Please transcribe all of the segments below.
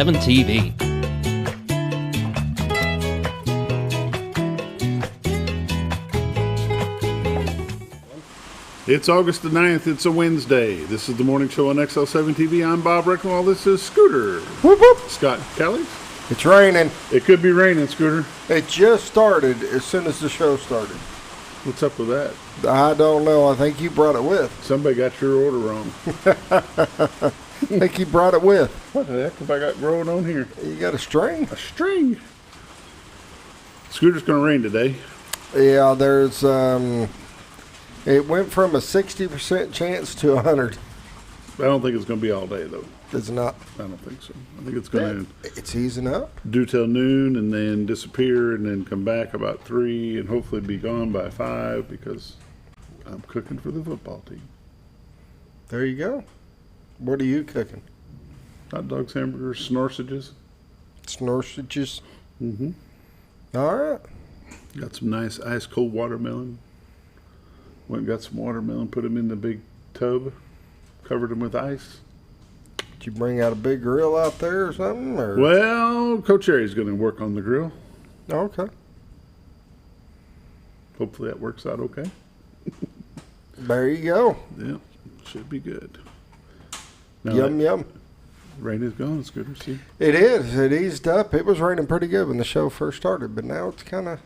XL7-TV. It's August the 9th. It's a Wednesday. This is the morning show on XL7-TV. I'm Bob Reckenwall. This is Scooter. Whoop, whoop. Scott Kelly. It's raining. It could be raining, Scooter. It just started as soon as the show started. What's up with that? I don't know. I think you brought it with. Somebody got your order wrong. I think you brought it with. What the heck have I got growing on here? You got a string? A string. Scooter's going to rain today. Yeah, there's, it went from a 60% chance to 100. I don't think it's going to be all day, though. It's not. I don't think so. I think it's going to It's easing up. do till noon and then disappear and then come back about 3 and hopefully be gone by 5 because I'm cooking for the football team. There you go. What are you cooking? Hot dogs, hamburgers, sausages. Sausages. Mm-hmm. All right. Got some nice ice cold watermelon. Went and got some watermelon, put them in the big tub, covered them with ice. Did you bring out a big grill out there or something? Or? Well, Coach Harry's going to work on the grill. Okay. Hopefully that works out okay. There you go. Yeah, should be good. Now Yum, that yum. rain is gone. It's good to see. It is. It eased up. It was raining pretty good when the show first started, but now it's kind of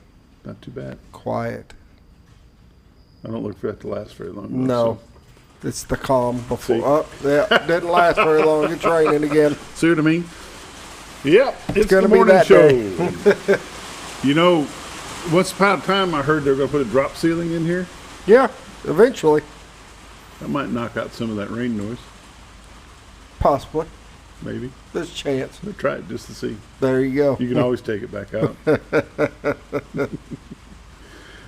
Not too bad. quiet. I don't look for that to last very long. Though, No. It's the calm before. See? Oh, yeah, didn't last very long. It's raining again. See what I mean? Yep, it's gonna the be morning that show. day. You know, once upon a time I heard they were going to put a drop ceiling in here. Yeah, eventually. That might knock out some of that rain noise. Possibly. Maybe. There's a chance. We'll try it just to see. There you go. You can always take it back out.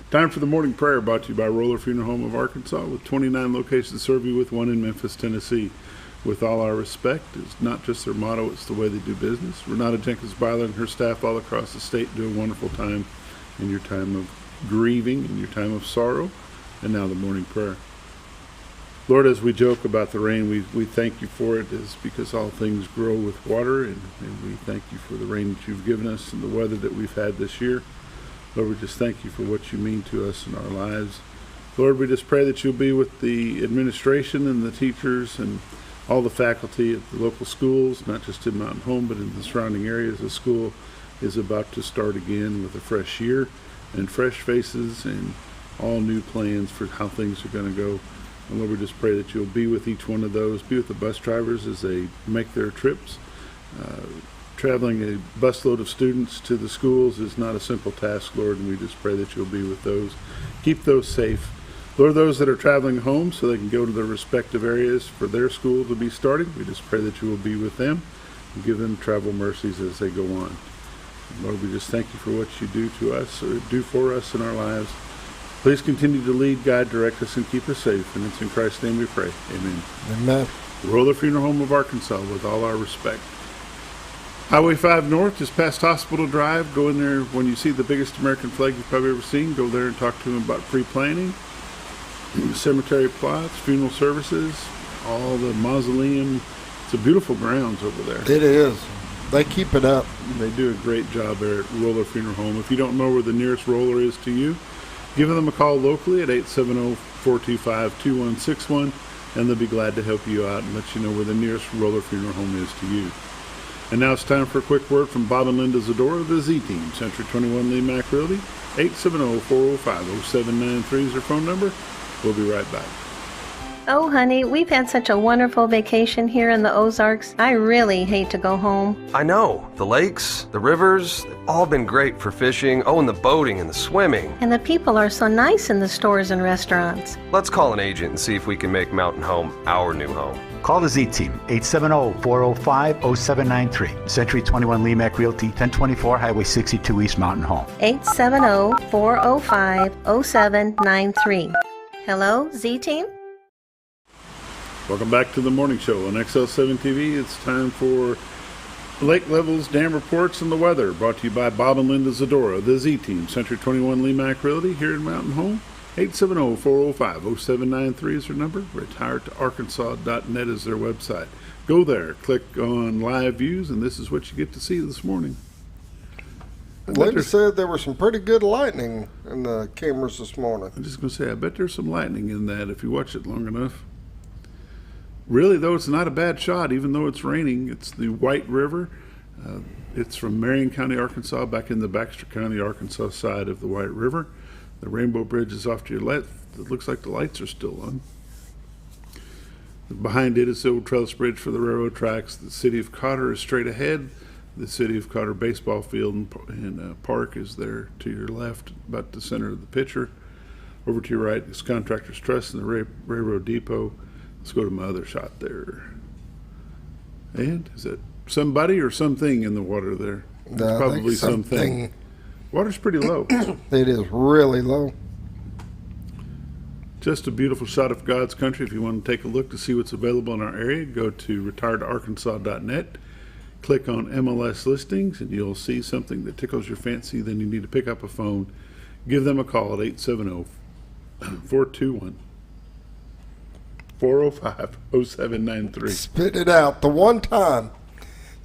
Time for the morning prayer, brought to you by Roller Funeral Home of Arkansas, with 29 locations to serve you, with one in Memphis, Tennessee. With all our respect, it's not just their motto, it's the way they do business. Renata Jenkins Byler and her staff all across the state do a wonderful time in your time of grieving, in your time of sorrow, and now the morning prayer. Lord, as we joke about the rain, we thank you for it, is because all things grow with water, and we thank you for the rain that you've given us and the weather that we've had this year. Lord, we just thank you for what you mean to us in our lives. Lord, we just pray that you'll be with the administration and the teachers and all the faculty at the local schools, not just in Mountain Home, but in the surrounding areas. The school is about to start again with a fresh year and fresh faces and all new plans for how things are going to go. And Lord, we just pray that you'll be with each one of those, be with the bus drivers as they make their trips. Traveling a busload of students to the schools is not a simple task, Lord, and we just pray that you'll be with those. Keep those safe. Lord, those that are traveling home so they can go to their respective areas for their school to be starting, we just pray that you will be with them and give them travel mercies as they go on. And Lord, we just thank you for what you do to us, or do for us in our lives. Please continue to lead, guide, direct us, and keep us safe. And it's in Christ's name we pray. Amen. Amen. Roller Funeral Home of Arkansas, with all our respect. Highway 5 North, just past Hospital Drive. Go in there when you see the biggest American flag you've probably ever seen. Go there and talk to them about pre-planning, cemetery plots, funeral services, all the mausoleum. It's a beautiful grounds over there. It is. They keep it up. They do a great job there at Roller Funeral Home. If you don't know where the nearest roller is to you, give them a call locally at 870-425-2161, and they'll be glad to help you out and let you know where the nearest Roller Funeral Home is to you. And now it's time for a quick word from Bob and Linda Zadora of the Z-Team, Century 21 Lee Mack Realty. 870-405-0793 is their phone number. We'll be right back. Oh, honey, we've had such a wonderful vacation here in the Ozarks. I really hate to go home. I know. The lakes, the rivers, they've all been great for fishing. Oh, and the boating and the swimming. And the people are so nice in the stores and restaurants. Let's call an agent and see if we can make Mountain Home our new home. Call the Z-Team, 870-405-0793. Century 21 Lee Mack Realty, 1024 Highway 62 East Mountain Home. 870-405-0793. Hello, Z-Team? Welcome back to the morning show on XL7-TV. It's time for lake levels, dam reports, and the weather. Brought to you by Bob and Linda Zadora, the Z-Team, Century 21 Lee Mack Realty here in Mountain Home. 870-405-0793 is their number. Retiredtoarkansas.net is their website. Go there, click on live views, and this is what you get to see this morning. Linda said there was some pretty good lightning in the cameras this morning. I'm just going to say, I bet there's some lightning in that if you watch it long enough. Really, though, it's not a bad shot, even though it's raining. It's the White River. It's from Marion County, Arkansas, back in the Baxter County, Arkansas side of the White River. The Rainbow Bridge is off to your left. It looks like the lights are still on. Behind it is the old trellis bridge for the railroad tracks. The city of Cotter is straight ahead. The city of Cotter baseball field and park is there to your left, about the center of the picture. Over to your right is Contractors Trust and the Railroad Depot. Let's go to my other shot there. And is it somebody or something in the water there? It's probably something. Water's pretty low. It is really low. Just a beautiful shot of God's country. If you want to take a look to see what's available in our area, go to retiredarkansas.net. Click on MLS listings, and you'll see something that tickles your fancy. Then you need to pick up a phone. Give them a call at 870-421-405-0793. Spit it out. The one time.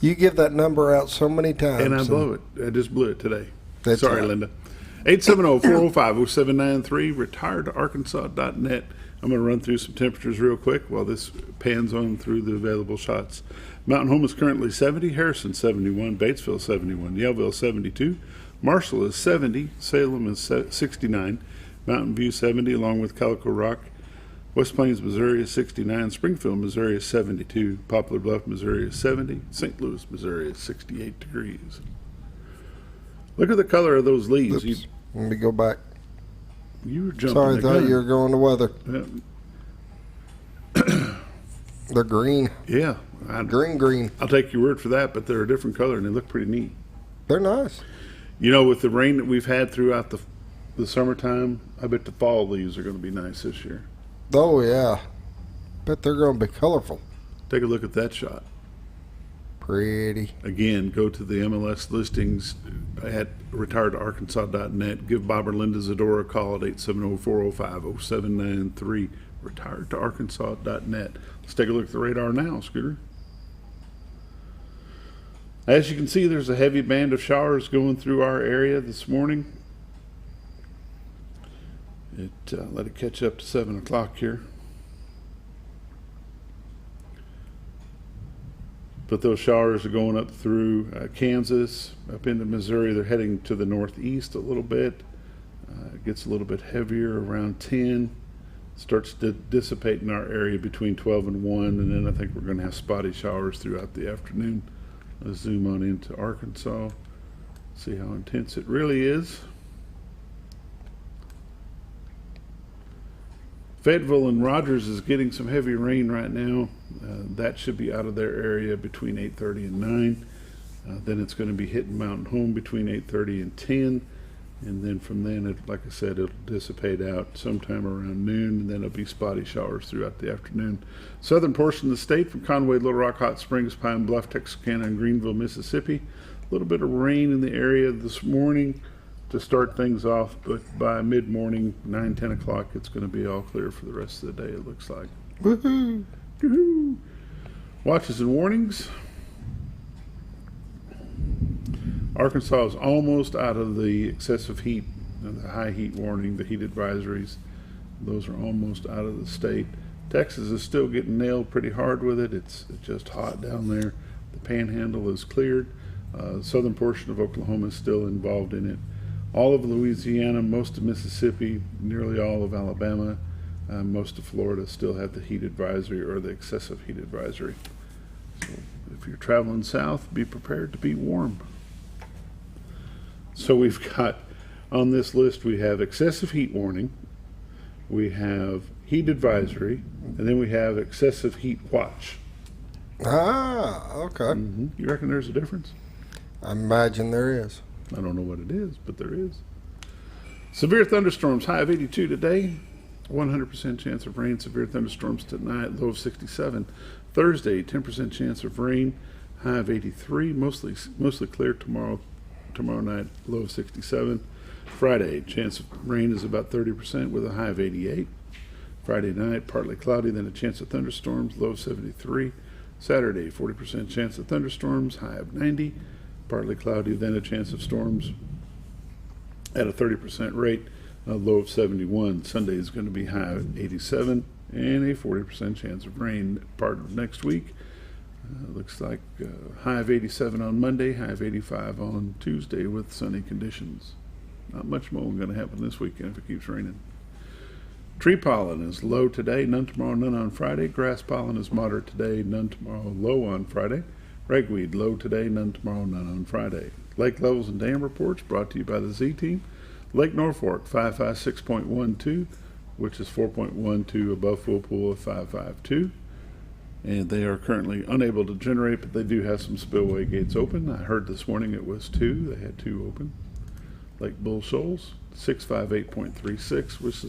You give that number out so many times. And I blow it. I just blew it today. That's Sorry, right. Linda. 870-405-0793, retiredarkansas.net. I'm going to run through some temperatures real quick while this pans on through the available shots. Mountain Home is currently 70, Harrison 71, Batesville 71, Yellville 72, Marshall is 70, Salem is 69, Mountain View 70 along with Calico Rock, West Plains, Missouri is 69, Springfield, Missouri is 72, Poplar Bluff, Missouri is 70, St. Louis, Missouri is 68 degrees. Look at the color of those leaves. Oops. Let me go back. You were jumping Sorry, I the thought gun. you were going to weather. Yeah. They're green. Yeah. Green. I'll take your word for that, but they're a different color and they look pretty neat. They're nice. You know, with the rain that we've had throughout the summertime, I bet the fall leaves are going to be nice this year. Oh, yeah. Bet they're going to be colorful. Take a look at that shot. Pretty. Again, go to the MLS listings at retiredarkansas.net. Give Bob or Linda Zadora a call at 870-405-0793. Retiredarkansas.net. Let's take a look at the radar now, Scooter. As you can see, there's a heavy band of showers going through our area this morning. Let it catch up to 7 o'clock here. But those showers are going up through Kansas, up into Missouri. They're heading to the northeast a little bit. It gets a little bit heavier around 10. Starts to dissipate in our area between 12 and 1. And then I think we're going to have spotty showers throughout the afternoon. Let's zoom on into Arkansas. See how intense it really is. Fayetteville and Rogers is getting some heavy rain right now. That should be out of their area between 8:30 and 9. Then it's going to be hitting Mountain Home between 8:30 and 10. And then from then, like I said, it'll dissipate out sometime around noon, and then it'll be spotty showers throughout the afternoon. Southern portion of the state from Conway, Little Rock, Hot Springs, Pine Bluff, Texarkana, and Greenville, Mississippi. A little bit of rain in the area this morning to start things off, but by mid-morning, 9-10 o'clock, it's going to be all clear for the rest of the day, it looks like. Woohoo! Woohoo! Watches and warnings. Arkansas is almost out of the excessive heat, the high heat warning, the heat advisories. Those are almost out of the state. Texas is still getting nailed pretty hard with it. It's just hot down there. The panhandle is cleared. The southern portion of Oklahoma is still involved in it. All of Louisiana, most of Mississippi, nearly all of Alabama, most of Florida still have the heat advisory or the excessive heat advisory. So if you're traveling south, be prepared to be warm. So we've got, on this list, we have excessive heat warning, we have heat advisory, and then we have excessive heat watch. Ah, okay. You reckon there's a difference? I imagine there is. I don't know what it is, but there is. Severe thunderstorms, high of 82 today. 100% chance of rain. Severe thunderstorms tonight, low of 67. Thursday, 10% chance of rain, high of 83. Mostly clear tomorrow night, low of 67. Friday, chance of rain is about 30% with a high of 88. Friday night, partly cloudy, then a chance of thunderstorms, low of 73. Saturday, 40% chance of thunderstorms, high of 90. Partly cloudy, then a chance of storms at a 30% rate, a low of 71. Sunday is going to be high of 87 and a 40% chance of rain part of next week. Looks like high of 87 on Monday, high of 85 on Tuesday with sunny conditions. Not much more going to happen this weekend if it keeps raining. Tree pollen is low today, none tomorrow, none on Friday. Grass pollen is moderate today, none tomorrow, low on Friday. Ragweed low today, none tomorrow, none on Friday. Lake levels and dam reports brought to you by the Z Team. Lake Norfolk 556.12, which is 4.12 above full pool of 552. And they are currently unable to generate, but they do have some spillway gates open. I heard this morning it was 2. They had 2 open. Lake Bull Shoals 658.36, which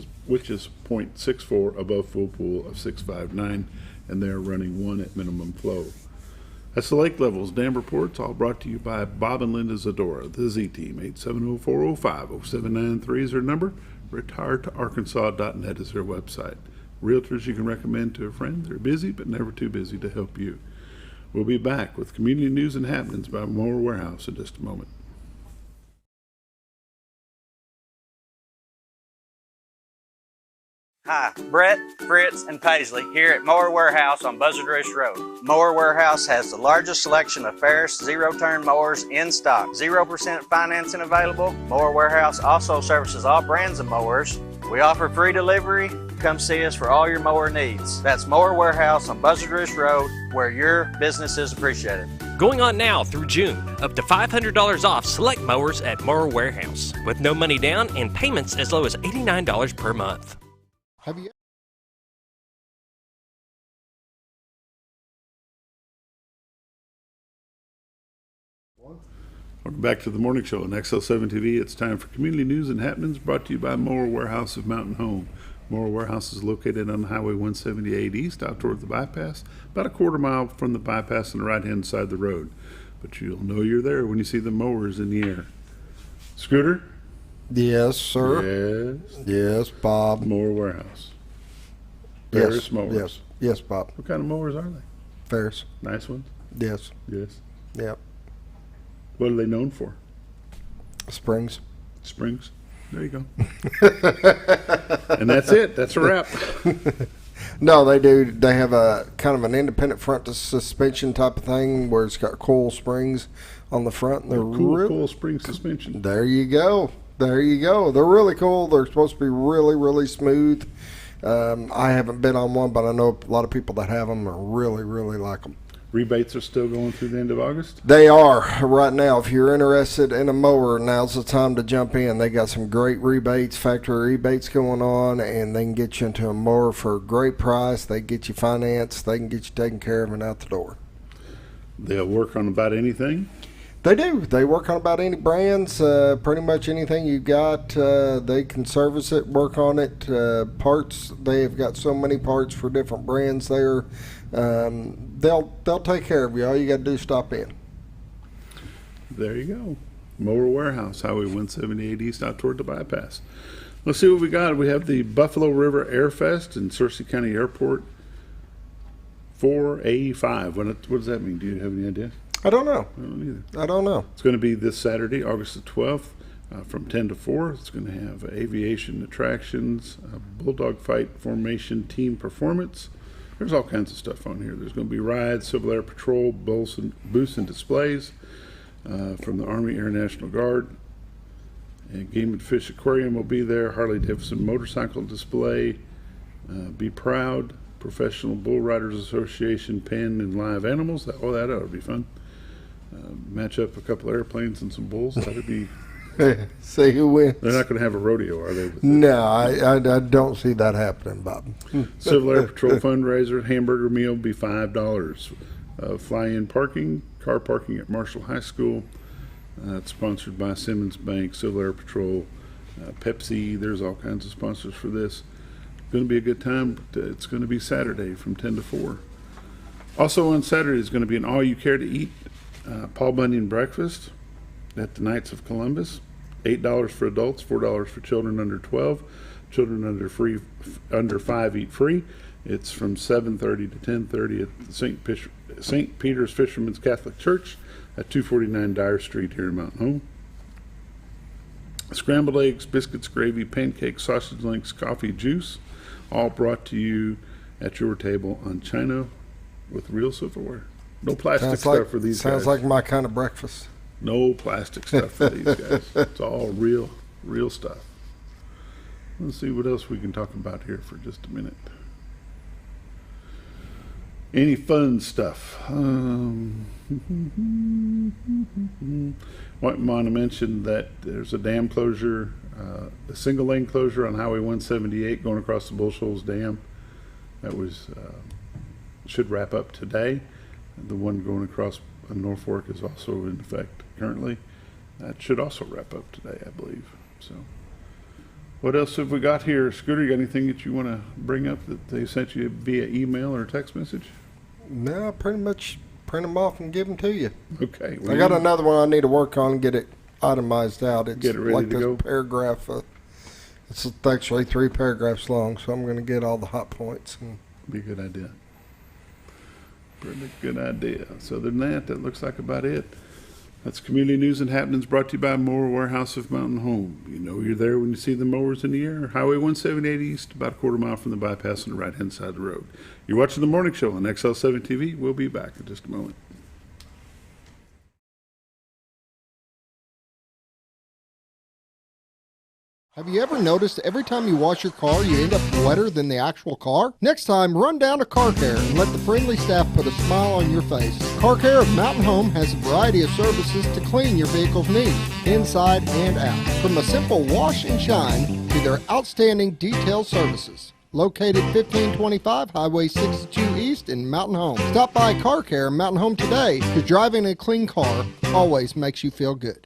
is 0.64 above full pool of 659, and they're running 1 at minimum flow. That's the lake levels dam reports, all brought to you by Bob and Linda Zadora, the Z Team. 870-405-0793 is their number. Retiredtoarkansas.net is their website. Realtors you can recommend to a friend. They're busy, but never too busy to help you. We'll be back with community news and happenings by Mower Warehouse in just a moment. Hi, Brett, Fritz, and Paisley here at Mower Warehouse on Buzzard Roost Road. Mower Warehouse has the largest selection of Ferris zero-turn mowers in stock. 0% financing available. Mower Warehouse also services all brands of mowers. We offer free delivery. Come see us for all your mower needs. That's Mower Warehouse on Buzzard Roost Road, where your business is appreciated. Going on now through June, up to $500 off select mowers at Mower Warehouse, with no money down and payments as low as $89 per month. Have you? Welcome back to the morning show on XL7-TV. It's time for community news and happenings brought to you by Mower Warehouse of Mountain Home. Mower Warehouse is located on Highway 178 East out toward the bypass, about a quarter mile from the bypass on the right-hand side of the road. But you'll know you're there when you see the mowers in the air. Scooter? Yes, sir. Yes. Yes, Bob. Mower Warehouse. Ferris Yes. mowers. Yes. Yes, Bob. What kind of mowers are they? Ferris. Nice ones? Yes. Yes. Yep. What are they known for? Springs. Springs? There you go. And that's it. That's a wrap. No, they do. They have a kind of an independent front suspension type of thing where it's got coil springs on the front. And they're Cool spring suspension. There you go. There you go. They're really cool. They're supposed to be really, really smooth. I haven't been on one, but I know a lot of people that have them and really, really like them. Rebates are still going through the end of August? They are right now. If you're interested in a mower, now's the time to jump in. They got some great rebates, factory rebates going on, and they can get you into a mower for a great price. They get you financed. They can get you taken care of and out the door. They'll work on about anything? They do. They work on about any brands, pretty much anything you got. They can service it, work on it. Parts, they have got so many parts for different brands there. They'll take care of you. All you got to do is stop in. There you go. Mower Warehouse, Highway 178 East out toward the bypass. Let's see what we got. We have the Buffalo River Air Fest in Searcy County Airport. 4A5. What does that mean? Do you have any idea? I don't know. I don't either. I don't know. It's going to be this Saturday, August the 12th, from 10 to 4. It's going to have aviation attractions, bulldog fight formation team performance. There's all kinds of stuff on here. There's going to be rides, Civil Air Patrol, booths and displays from the Army Air National Guard. And Game and Fish Aquarium will be there. Harley Davidson motorcycle display. Be Proud, Professional Bull Riders Association, pen and live animals. That ought to be fun. Match up a couple of airplanes and some bulls. That'd be. See who wins. They're not going to have a rodeo, are they? No, I don't see that happening, Bob. Civil Air Patrol fundraiser, hamburger meal will be $5. Fly-in parking, car parking at Marshall High School. It's sponsored by Simmons Bank, Civil Air Patrol, Pepsi. There's all kinds of sponsors for this. Going to be a good time. It's going to be Saturday from 10 to 4. Also on Saturday is going to be an all-you-care-to-eat Paul Bunyan breakfast at the Knights of Columbus. $8 for adults, $4 for children under 12. Children under 5 eat free. It's from 7:30 to 10:30 at the St. Peter's Fisherman's Catholic Church at 249 Dyer Street here in Mountain Home. Scrambled eggs, biscuits, gravy, pancakes, sausage links, coffee, juice, all brought to you at your table on china with real silverware. No plastic stuff for these guys. Sounds like my kind of breakfast. No plastic stuff for these guys. It's all real stuff. Let's see what else we can talk about here for just a minute. Any fun stuff? Want to mention that there's a dam closure, a single lane closure on Highway 178 going across the Bull Shoals Dam. That was should wrap up today. The one going across Norfolk is also in effect currently. That should also wrap up today, I believe. So, what else have we got here? Scooter, you got anything that you want to bring up that they sent you via email or text message? No, pretty much print them off and give them to you. Okay. I got another one I need to work on and get it itemized out. It's get it ready like to this go. paragraph. It's actually 3 paragraphs long, so I'm going to get all the hot points. Be a good idea. Pretty good idea. So other than that looks like about it. That's community news and happenings brought to you by Mower Warehouse of Mountain Home. You know you're there when you see the mowers in the air. Highway 178 East, about a quarter mile from the bypass on the right-hand side of the road. You're watching the morning show on XL7-TV. We'll be back in just a moment. Have you ever noticed every time you wash your car, you end up wetter than the actual car? Next time, run down to Car Care and let the friendly staff put a smile on your face. Car Care of Mountain Home has a variety of services to clean your vehicle's needs, inside and out. From a simple wash and shine to their outstanding detailed services. Located 1525 Highway 62 East in Mountain Home. Stop by Car Care Mountain Home today, because driving a clean car always makes you feel good.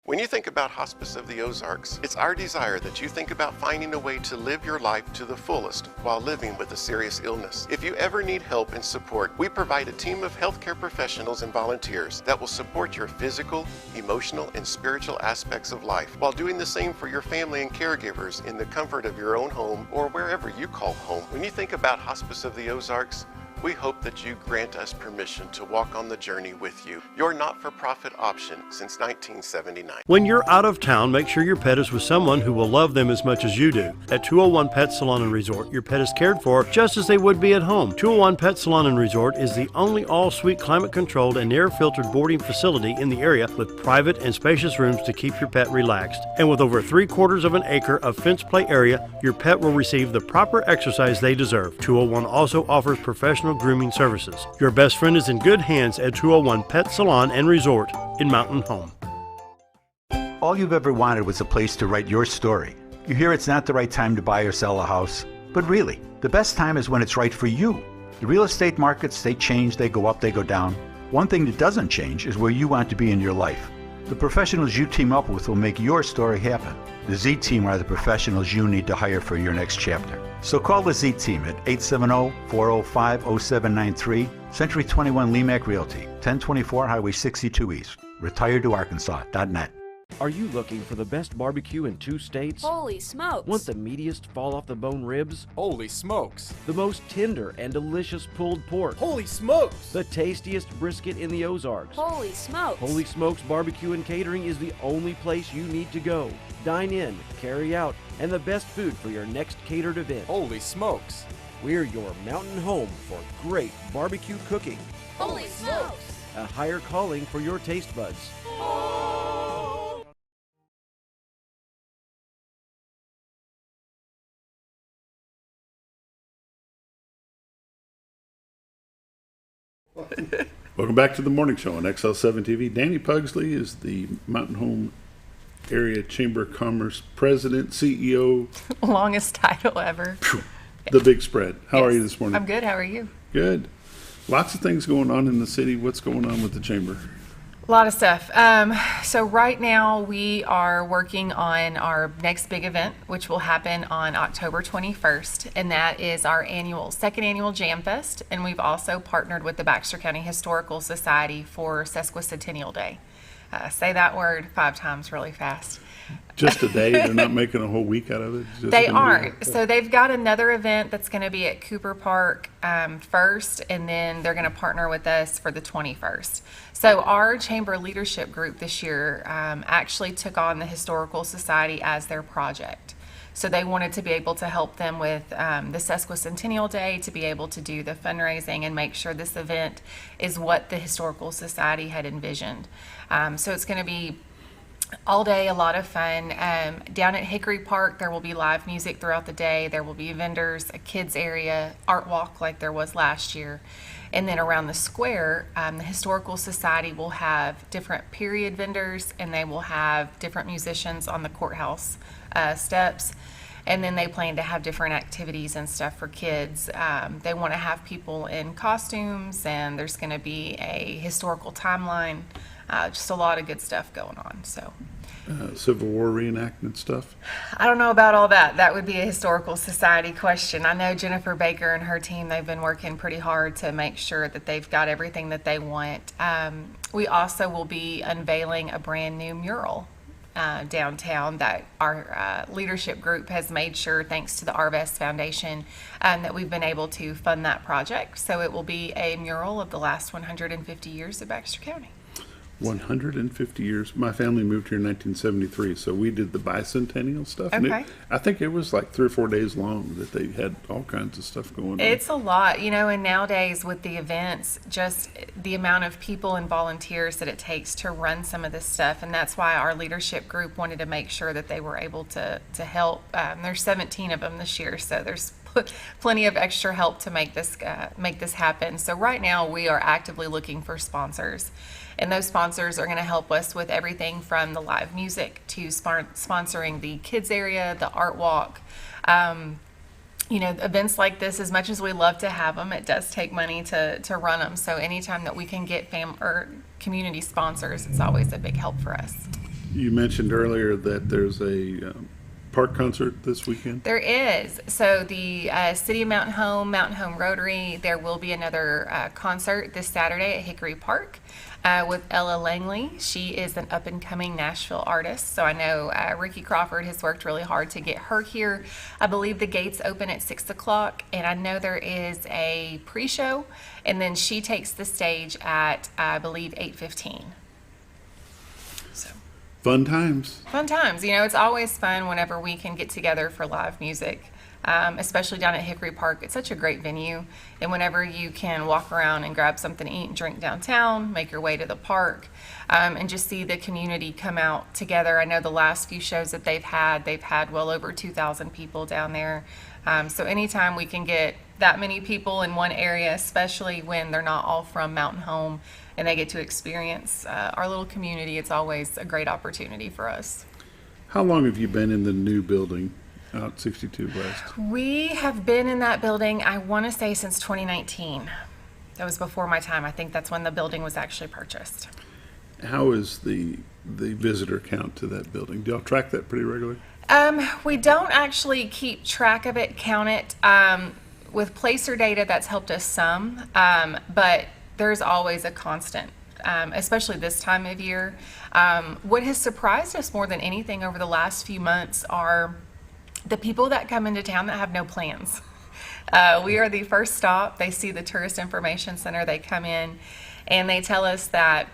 When you think about Hospice of the Ozarks, it's our desire that you think about finding a way to live your life to the fullest while living with a serious illness. If you ever need help and support, we provide a team of healthcare professionals and volunteers that will support your physical, emotional, and spiritual aspects of life while doing the same for your family and caregivers in the comfort of your own home or wherever you call home. When you think about Hospice of the Ozarks, we hope that you grant us permission to walk on the journey with you. Your not-for-profit option since 1979. When you're out of town, make sure your pet is with someone who will love them as much as you do. At 201 Pet Salon and Resort, your pet is cared for just as they would be at home. 201 Pet Salon and Resort is the only all-suite climate-controlled and air-filtered boarding facility in the area with private and spacious rooms to keep your pet relaxed. And with over 3/4 of an acre of fenced play area, your pet will receive the proper exercise they deserve. 201 also offers professional grooming services. Your best friend is in good hands at 201 Pet Salon and Resort in Mountain Home. All you've ever wanted was a place to write your story. You hear it's not the right time to buy or sell a house, but really, the best time is when it's right for you. The real estate markets, they change, they go up, they go down. One thing that doesn't change is where you want to be in your life. The professionals you team up with will make your story happen. The Z Team are the professionals you need to hire for your next chapter. So call the Z Team at 870-405-0793, Century 21 Lemac Realty, 1024 Highway 62 East, retiredtoarkansas.net. Are you looking for the best barbecue in 2 states? Holy smokes! Want the meatiest fall-off-the-bone ribs? Holy smokes! The most tender and delicious pulled pork? Holy smokes! The tastiest brisket in the Ozarks? Holy smokes! Holy Smokes Barbecue and Catering is the only place you need to go. Dine in, carry out, and the best food for your next catered event. Holy smokes! We're your mountain home for great barbecue cooking. Holy smokes! A higher calling for your taste buds. Welcome back to the morning show on XL7-TV. Dani Pugsley is the Mountain Home Area Chamber of Commerce President, CEO. Longest title ever. The big spread. How are you this morning? I'm good. How are you? Good. Lots of things going on in the city. What's going on with the chamber? A lot of stuff. So right now we are working on our next big event, which will happen on October 21st, and that is our second annual Jam Fest. And we've also partnered with the Baxter County Historical Society for Sesquicentennial Day. Say that word 5 times really fast. Just a day? They're not making a whole week out of it? Just They aren't. So they've got another event that's going to be at Cooper Park first, and then they're going to partner with us for the 21st. So our chamber leadership group this year actually took on the Historical Society as their project. So they wanted to be able to help them with the Sesquicentennial Day, to be able to do the fundraising and make sure this event is what the Historical Society had envisioned. So it's going to be all day, a lot of fun. Down at Hickory Park, there will be live music throughout the day. There will be vendors, a kids area, art walk like there was last year. And then around the square, the Historical Society will have different period vendors, and they will have different musicians on the courthouse steps. And then they plan to have different activities and stuff for kids. They want to have people in costumes, and there's going to be a historical timeline. Just a lot of good stuff going on. So, Civil War reenactment stuff? I don't know about all that. That would be a Historical Society question. I know Jennifer Baker and her team, they've been working pretty hard to make sure that they've got everything that they want. We also will be unveiling a brand new mural downtown that our leadership group has made sure, thanks to the Arvest Foundation, that we've been able to fund that project. So it will be a mural of the last 150 years of Baxter County. 150 years. My family moved here in 1973, so we did the bicentennial stuff. Okay. And I think it was like 3 or 4 days long that they had all kinds of stuff going on. It's a lot, and nowadays with the events, just the amount of people and volunteers that it takes to run some of this stuff, and that's why our leadership group wanted to make sure that they were able to help. There's 17 of them this year, so there's plenty of extra help to make this happen. So right now we are actively looking for sponsors, and those sponsors are going to help us with everything from the live music to sponsoring the kids area, the art walk. Events like this, as much as we love to have them, it does take money to run them. So anytime that we can get community sponsors, it's always a big help for us. You mentioned earlier that there's a park concert this weekend? There is. So the City of Mountain Home Rotary, there will be another concert this Saturday at Hickory Park with Ella Langley. She is an up-and-coming Nashville artist. So I know Ricky Crawford has worked really hard to get her here. I believe the gates open at 6 o'clock, and I know there is a pre-show, and then she takes the stage at, I believe, 8:15. Fun times. Fun times. It's always fun whenever we can get together for live music, especially down at Hickory Park. It's such a great venue. And whenever you can walk around and grab something to eat and drink downtown, make your way to the park, and just see the community come out together. I know the last few shows that they've had well over 2,000 people down there. So anytime we can get that many people in one area, especially when they're not all from Mountain Home, and they get to experience our little community, it's always a great opportunity for us. How long have you been in the new building out 62 West? We have been in that building, I want to say, since 2019. That was before my time. I think that's when the building was actually purchased. How is the visitor count to that building? Do y'all track that pretty regularly? We don't actually keep track of it, count it. With Placer data, that's helped us some, but there's always a constant, especially this time of year. What has surprised us more than anything over the last few months are the people that come into town that have no plans. We are the first stop. They see the Tourist Information Center, they come in and they tell us that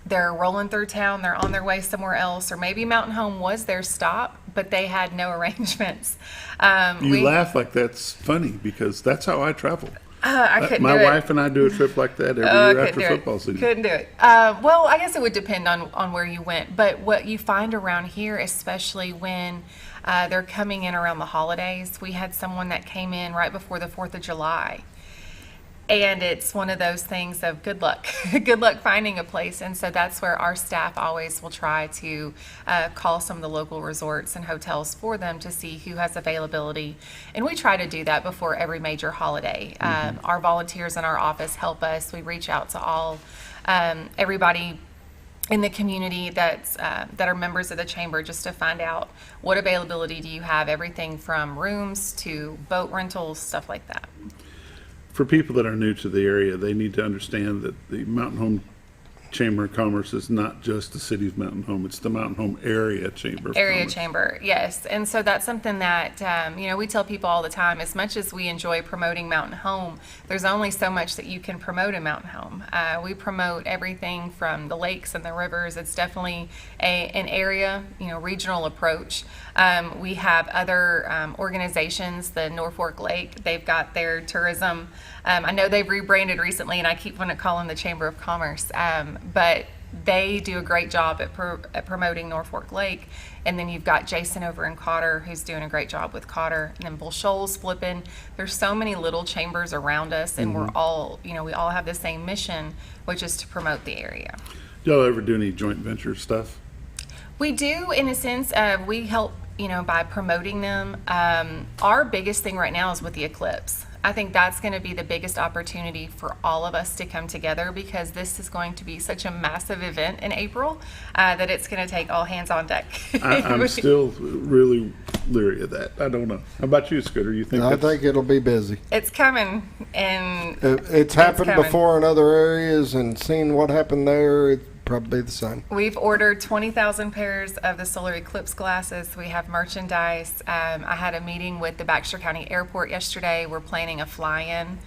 they're rolling through town, they're on their way somewhere else, or maybe Mountain Home was their stop, but they had no arrangements. You laugh like that's funny, because that's how I travel. I couldn't do it. My wife and I do a trip like that every year after football season. Couldn't do it. Well, I guess it would depend on where you went. But what you find around here, especially when they're coming in around the holidays, we had someone that came in right before the 4th of July. And it's one of those things of good luck, good luck finding a place. And so that's where our staff always will try to call some of the local resorts and hotels for them to see who has availability. And we try to do that before every major holiday. Our volunteers in our office help us. We reach out to all, everybody in the community that are members of the chamber, just to find out what availability do you have, everything from rooms to boat rentals, stuff like that. For people that are new to the area, they need to understand that the Mountain Home Chamber of Commerce is not just the City of Mountain Home, it's the Mountain Home Area Chamber of Area Commerce. Chamber, yes. And so that's something that, we tell people all the time, as much as we enjoy promoting Mountain Home, there's only so much that you can promote in Mountain Home. We promote everything from the lakes and the rivers. It's definitely an area, regional approach. We have other organizations, the Norfolk Lake, they've got their tourism. I know they've rebranded recently, and I keep wanting to call them the Chamber of Commerce, but they do a great job at promoting Norfolk Lake. And then you've got Jason over in Cotter, who's doing a great job with Cotter, and then Bull Shoals flipping. There's so many little chambers around us, and we're all, we all have the same mission, which is to promote the area. Do y'all ever do any joint venture stuff? We do, in a sense. We help, by promoting them. Our biggest thing right now is with the eclipse. I think that's going to be the biggest opportunity for all of us to come together, because this is going to be such a massive event in April that it's going to take all hands on deck. I'm still really leery of that. I don't know. How about you, Scooter? You think? I think it'll be busy. It's coming, and it's happened before in other areas, and seeing what happened there, it's probably the same. We've ordered 20,000 pairs of the solar eclipse glasses. We have merchandise. I had a meeting with the Baxter County Airport yesterday. We're planning a fly-in,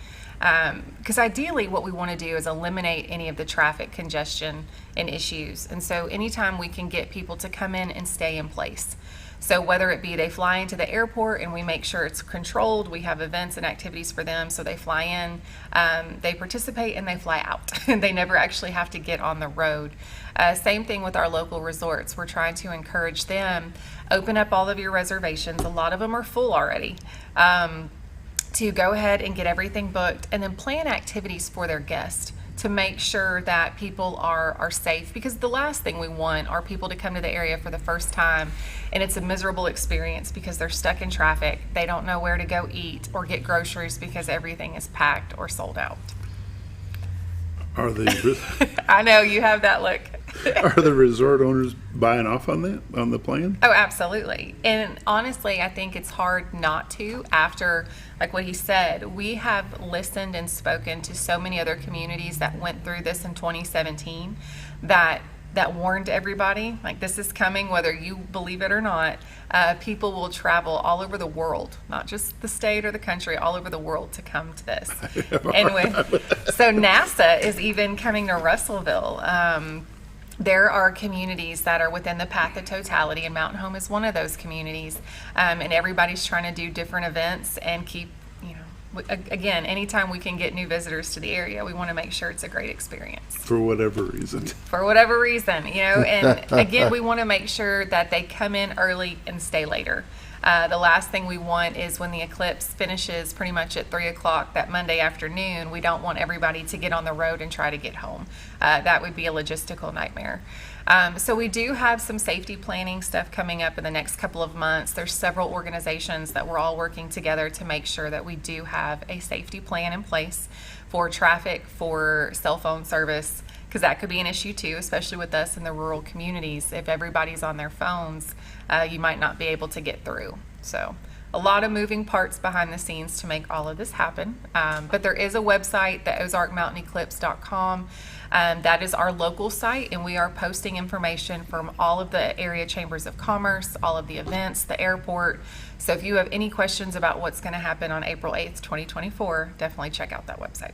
because ideally what we want to do is eliminate any of the traffic congestion and issues. And so anytime we can get people to come in and stay in place. So whether it be they fly into the airport and we make sure it's controlled, we have events and activities for them, so they fly in, they participate, and they fly out. They never actually have to get on the road. Same thing with our local resorts. We're trying to encourage them, open up all of your reservations. A lot of them are full already. To go ahead and get everything booked, and then plan activities for their guests to make sure that people are safe, because the last thing we want are people to come to the area for the first time and it's a miserable experience because they're stuck in traffic, they don't know where to go eat or get groceries because everything is packed or sold out. Are the I know you have that look. Are the resort owners buying off on that, on the plan? Oh, absolutely. And honestly, I think it's hard not to after, like what he said, we have listened and spoken to so many other communities that went through this in 2017 that warned everybody, like, this is coming, whether you believe it or not. People will travel all over the world, not just the state or the country, all over the world to come to this. So NASA is even coming to Russellville. There are communities that are within the path of totality, and Mountain Home is one of those communities. And everybody's trying to do different events and keep, again, anytime we can get new visitors to the area, we want to make sure it's a great experience. For whatever reason. For whatever reason, and again, we want to make sure that they come in early and stay later. The last thing we want is when the eclipse finishes pretty much at 3 o'clock that Monday afternoon, we don't want everybody to get on the road and try to get home. That would be a logistical nightmare. So we do have some safety planning stuff coming up in the next couple of months. There's several organizations that we're all working together to make sure that we do have a safety plan in place for traffic, for cell phone service, because that could be an issue too, especially with us in the rural communities. If everybody's on their phones, you might not be able to get through. So a lot of moving parts behind the scenes to make all of this happen. But there is a website, the ozarkmountaineclipse.com. That is our local site, and we are posting information from all of the area chambers of commerce, all of the events, the airport. So if you have any questions about what's going to happen on April 8th, 2024, definitely check out that website.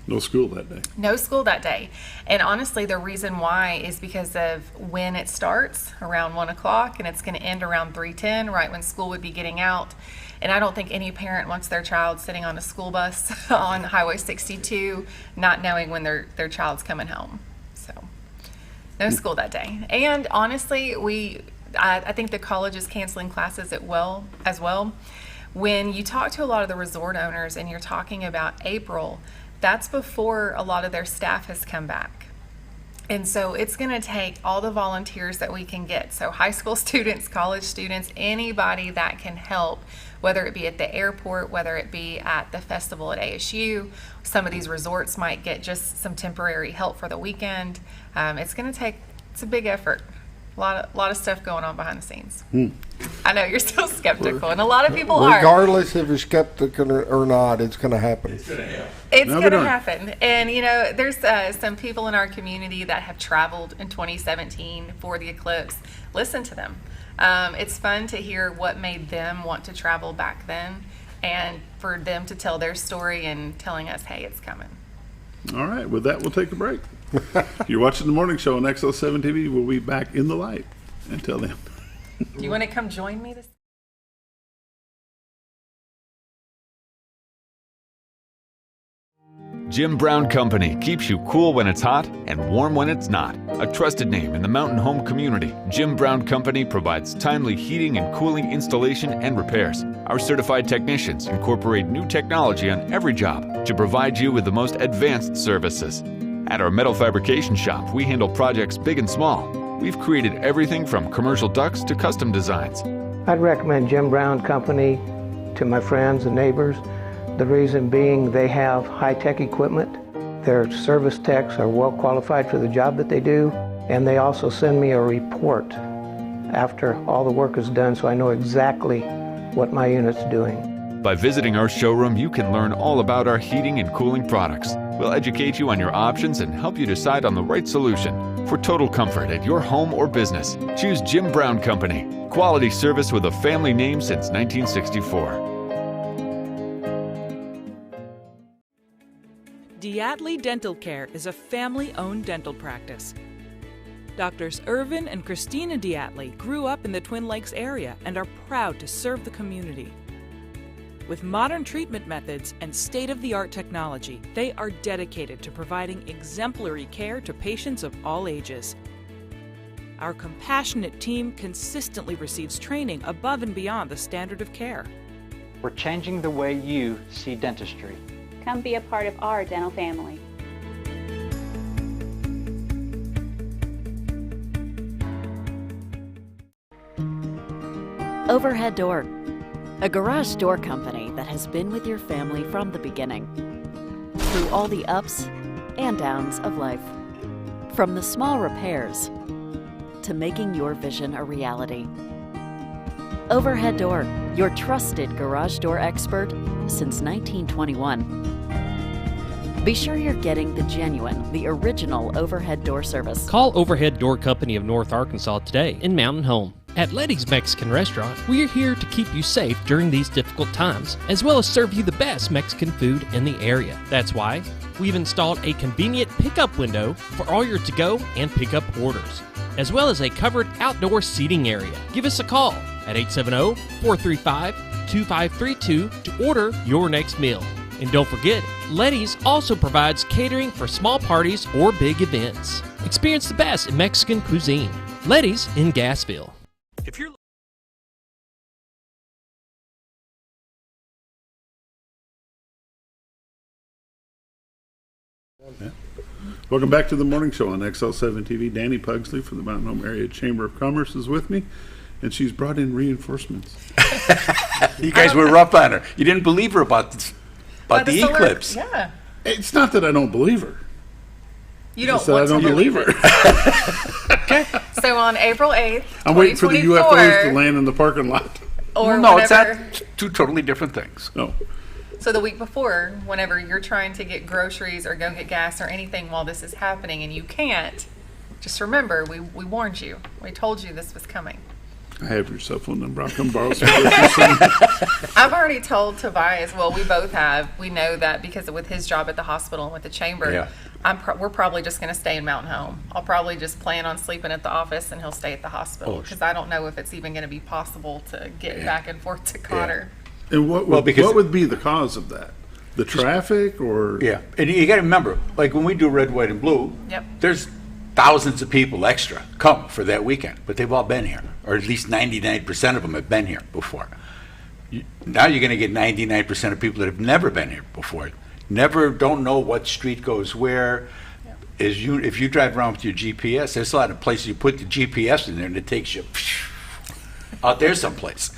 No school that day. No school that day. And honestly, the reason why is because of when it starts, around 1 o'clock, and it's going to end around 3:10, right when school would be getting out. And I don't think any parent wants their child sitting on a school bus on Highway 62, not knowing when their child's coming home. So no school that day. And honestly, I think the college is canceling classes as well. When you talk to a lot of the resort owners and you're talking about April, that's before a lot of their staff has come back. And so it's going to take all the volunteers that we can get. So high school students, college students, anybody that can help, whether it be at the airport, whether it be at the festival at ASU. Some of these resorts might get just some temporary help for the weekend. It's a big effort. A lot of stuff going on behind the scenes. I know you're still skeptical, and a lot of people Regardless if you're skeptical or not, it's going to happen. It's going to happen. And, you know, there's some people in our community that have traveled in 2017 for the eclipse. Listen to them. It's fun to hear what made them want to travel back then, and for them to tell their story and telling us, hey, it's coming. All right, with that, we'll take a break. You're watching the morning show on XL7-TV. We'll be back in the light. Until then. Do you want to come join me this? Jim Brown Company keeps you cool when it's hot and warm when it's not. A trusted name in the mountain home community, Jim Brown Company provides timely heating and cooling installation and repairs. Our certified technicians incorporate new technology on every job to provide you with the most advanced services. At our metal fabrication shop, we handle projects big and small. We've created everything from commercial ducts to custom designs. I'd recommend Jim Brown Company to my friends and neighbors. The reason being they have high-tech equipment. Their service techs are well qualified for the job that they do, and they also send me a report after all the work is done so I know exactly what my unit's doing. By visiting our showroom, you can learn all about our heating and cooling products. We'll educate you on your options and help you decide on the right solution. For total comfort at your home or business, choose Jim Brown Company. Quality service with a family name since 1964. Diatley Dental Care is a family-owned dental practice. Doctors Irvin and Christina Diatley grew up in the Twin Lakes area and are proud to serve the community. With modern treatment methods and state-of-the-art technology, they are dedicated to providing exemplary care to patients of all ages. Our compassionate team consistently receives training above and beyond the standard of care. We're changing the way you see dentistry. Come be a part of our dental family. Overhead Door, a garage door company that has been with your family from the beginning, through all the ups and downs of life. From the small repairs to making your vision a reality. Overhead Door, your trusted garage door expert since 1921. Be sure you're getting the genuine, the original overhead door service. Call Overhead Door Company of North Arkansas today in Mountain Home. At Letty's Mexican Restaurant, we are here to keep you safe during these difficult times, as well as serve you the best Mexican food in the area. That's why we've installed a convenient pickup window for all your to-go and pickup orders, as well as a covered outdoor seating area. Give us a call at 870-435-2532 to order your next meal. And don't forget, Letty's also provides catering for small parties or big events. Experience the best in Mexican cuisine. Letty's in Gassville. If you're Welcome back to the morning show on XL7-TV. Dani Pugsley from the Mountain Home Area Chamber of Commerce is with me, and she's brought in reinforcements. You guys were rough on her. You didn't believe her about the eclipse. Yeah. It's not that I don't believe her. You don't I don't believe her. Okay. So on April 8th, I'm waiting for the UFOs to land in the parking lot. Or no, whenever, it's not. Two totally different things. No. So the week before, whenever you're trying to get groceries or go get gas or anything while this is happening and you can't, just remember, we warned you. We told you this was coming. I have your cell phone number. I'll come borrow some. I've already told Tobias, well, we both have. We know that because with his job at the hospital and with the chamber, Yeah. we're probably just going to stay in Mountain Home. I'll probably just plan on sleeping at the office and he'll stay at the hospital because I don't know if it's even going to be possible to get back and forth to Cotter. And what would be the cause of that? The traffic or? Yeah, and you got to remember, like when we do red, white, and blue, Yep. there's thousands of people extra come for that weekend, but they've all been here, or at least 99% of them have been here before. Now you're going to get 99% of people that have never been here before. Don't know what street goes where. If you drive around with your GPS, there's a lot of places you put the GPS in there and it takes you out there someplace.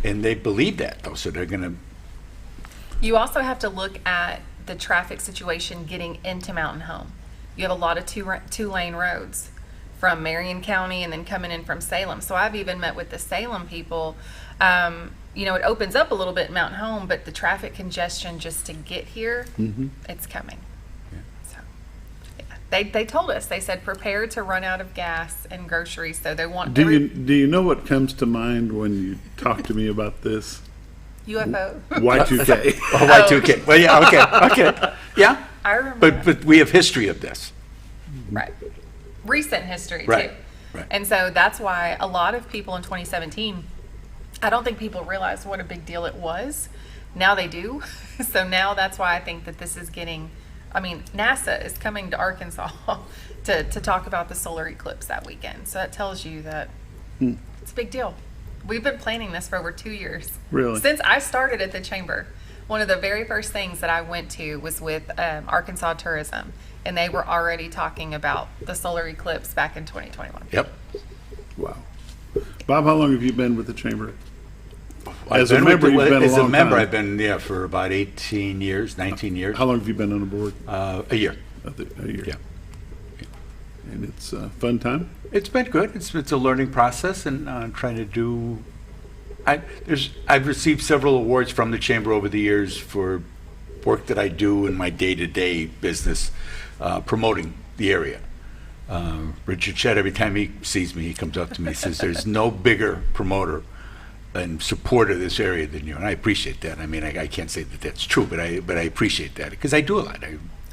And they believe that, though, so they're going to... You also have to look at the traffic situation getting into Mountain Home. You have a lot of two-lane roads. from Marion County and then coming in from Salem. So I've even met with the Salem people. You know, it opens up a little bit in Mountain Home, but the traffic congestion just to get here, it's coming. So yeah. They told us, they said, prepare to run out of gas and groceries. So they want Do you know what comes to mind when you talk to me about this? UFO. Y2K. Oh, Y2K. Well, yeah, okay. Yeah. I remember. But we have history of this. Right. Recent history, Right. too. Right. And so that's why a lot of people in 2017, I don't think people realized what a big deal it was. Now they do. So now that's why I think that this is getting, I mean, NASA is coming to Arkansas to talk about the solar eclipse that weekend. So that tells you that it's a big deal. We've been planning this for over 2 years. Really? Since I started at the chamber. One of the very first things that I went to was with Arkansas Tourism, and they were already talking about the solar eclipse back in 2021. Yep. Wow. Bob, how long have you been with the chamber? I've As a been member, with you've been as a long a member, time. I've been for about 18 years, 19 years. How long have you been on the board? A year. A year. Yeah. And it's a fun time? It's been good. It's a learning process, and trying to do. I've received several awards from the chamber over the years for work that I do in my day-to-day business, promoting the area. Richard Shedd, every time he sees me, he comes up to me and says, "There's no bigger promoter and supporter of this area than you," and I appreciate that. I mean, I can't say that that's true, but I appreciate that because I do a lot.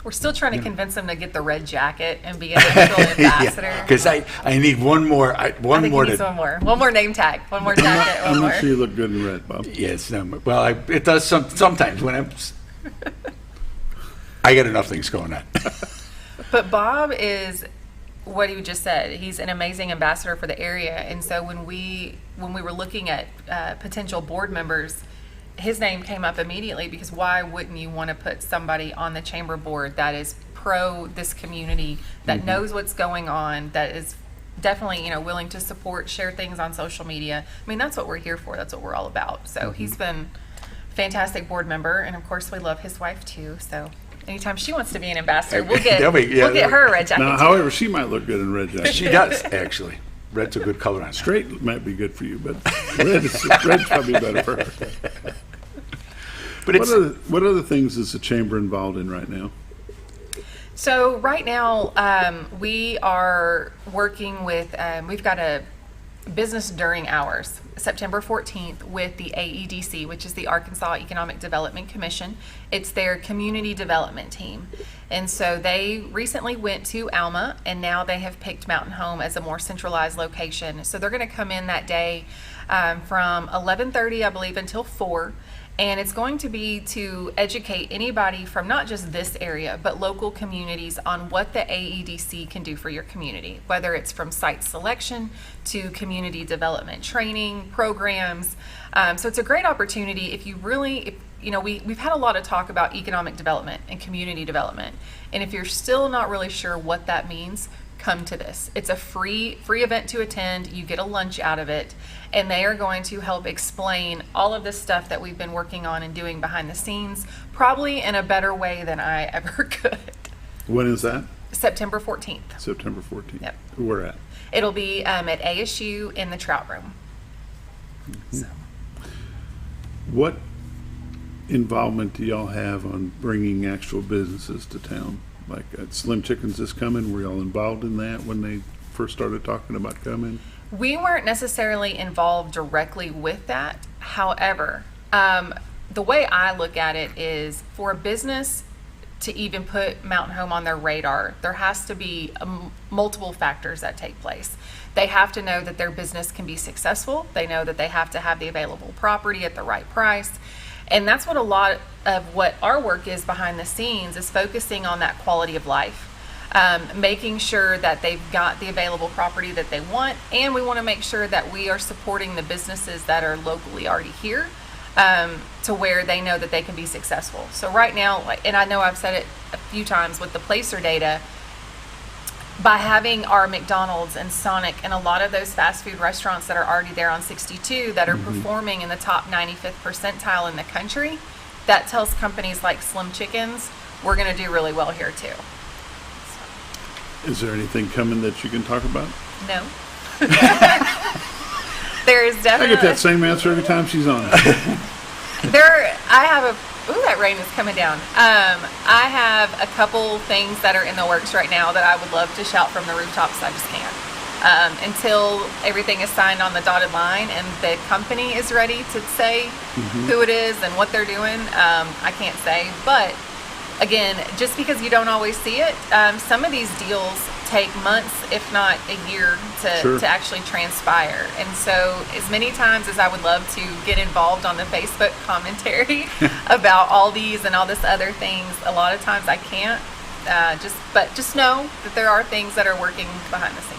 We're still trying to convince them to get the red jacket and be an official ambassador. Because I need one more. One more name tag, one more jacket, I'm one more. not sure you look good in red, Bob. Yes, well, it does sometimes when I got enough things going on. But Bob is what you just said. He's an amazing ambassador for the area, and so when we were looking at potential board members, his name came up immediately because why wouldn't you want to put somebody on the chamber board that is pro this community, that knows what's going on, that is definitely, you know, willing to support, share things on social media. I mean, that's what we're here for. That's what we're all about. So he's been a fantastic board member, and of course we love his wife too. So anytime she wants to be an ambassador, we'll get her a red jacket. Now, too. however, she might look good in red jacket. She does, actually. Red's a good color on that. Straight might be good for you, but red's probably better for her. But what other things is the chamber involved in right now? So right now, we are working with, we've got a business during hours, September 14th, with the AEDC, which is the Arkansas Economic Development Commission. It's their community development team. And so they recently went to Alma, and now they have picked Mountain Home as a more centralized location. So they're going to come in that day from 11:30, I believe, until 4. And it's going to be to educate anybody from not just this area, but local communities on what the AEDC can do for your community, whether it's from site selection to community development training programs. So it's a great opportunity if you really, you know, we've had a lot of talk about economic development and community development. And if you're still not really sure what that means, come to this. It's a free event to attend. You get a lunch out of it, and they are going to help explain all of this stuff that we've been working on and doing behind the scenes, probably in a better way than I ever could. When is that? September 14th. September 14th. Yep. Where at? It'll be at ASU in the Trout Room. So. What involvement do y'all have on bringing actual businesses to town? Like Slim Chickens is coming. Were y'all involved in that when they first started talking about coming? We weren't necessarily involved directly with that. However, the way I look at it is for a business to even put Mountain Home on their radar, there has to be multiple factors that take place. They have to know that their business can be successful. They know that they have to have the available property at the right price. And that's what a lot of what our work is behind the scenes, is focusing on that quality of life, making sure that they've got the available property that they want, and we want to make sure that we are supporting the businesses that are locally already here, to where they know that they can be successful. So right now, and I know I've said it a few times with the placer data, by having our McDonald's and Sonic and a lot of those fast food restaurants that are already there on 62 that are performing in the top 95th percentile in the country, that tells companies like Slim Chickens, we're going to do really well here too. Is there anything coming that you can talk about? No. There is definitely. I get that same answer every time she's on. I have ooh, that rain is coming down. I have a couple things that are in the works right now that I would love to shout from the rooftops. I just can't. Until everything is signed on the dotted line and the company is ready to say who it is and what they're doing, I can't say. But again, just because you don't always see it, some of these deals take months, if not a year, to actually transpire. And so as many times as I would love to get involved on the Facebook commentary about all these and all this other things, a lot of times I can't. But just know that there are things that are working behind the scenes.